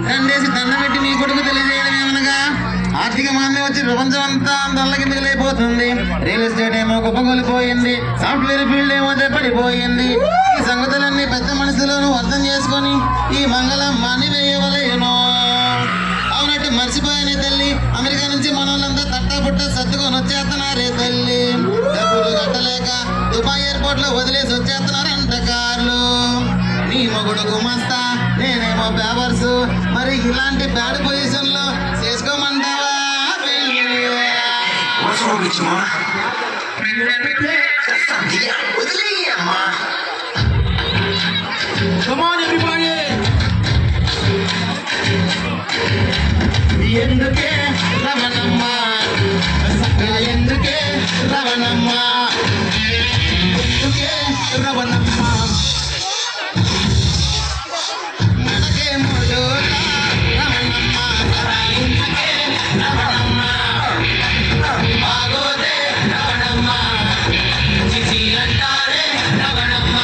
దండేసి దండ పెట్టి నీ కొడుకు తెలియజేయడం ఏమనగా ఆర్థిక మాంద్యం వచ్చి ప్రపంచం అంతా దొల్ల కిందకి లేకపోతుంది. రియల్ ఎస్టేట్ ఏమో కుప్పగొలిపోయింది, సాఫ్ట్వేర్ ఫీల్డ్ ఏమో పడిపోయింది. ఈ సంగతులన్నీ పెద్ద మనుషులను అర్థం చేసుకొని ఈ మంగళం మానివేయవలేను. అవునట్టు మర్చిపోయానే తల్లి, అమెరికా నుంచి మనోళ్ళంతా తట్టా పుట్ట సర్దుకొని వచ్చేస్తున్నారే తల్లి. డబ్బులు కట్టలేక దుబాయ్ ఎయిర్పోర్ట్ లో వదిలేసి వచ్చేస్తున్నారంట కార్లు. నీ మొగుడు గుమస్తా, నేనేమో పేపర్స్. మరి ఇలాంటి బ్యాడ్ పొజిషన్ లో చేసుకోమంటావా? ఎందుకే రమణమ్మ, ఎందుకే రమణమ్మ, ఎందుకే రమణమ్మ, మనకే మూడు రమణమ్మ, ఇంతకే రమణమ్మ, బాగోదే రమణమ్మ, చిచి అంటారే రమణమ్మ.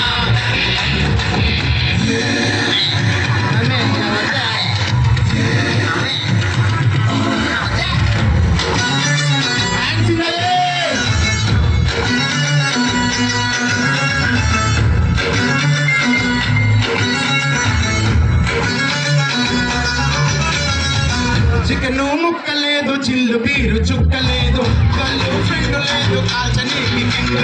చికెను ముక్కలేదు, చిల్లు బీరు చుక్కలేదు, కళ్ళు ఫ్రెండ్ లేదు, కాల్చని టికెండు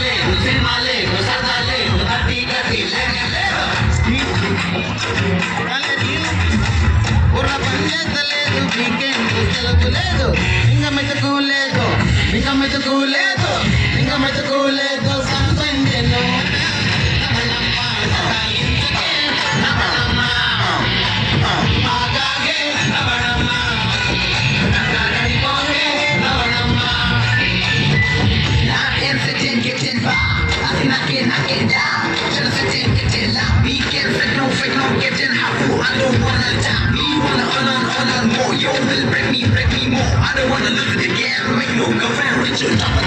లేదు, సినిమా లేదు, సరదా లేదు, బుర్ర పని చేస్తలేదు, వీకెండ్ సెలవు లేదు, ఇంకా మెతుకు లేదు, ఇంకా మెతుకు లేదు, ఇంకా మెతుకు లేదు, సంపంజను knocking down, just sitting, getting loud. We can't fake no, getting how I don't wanna die. Me wanna earn more. You will break me more. I don't wanna lose it again. Make no girlfriend, Richard.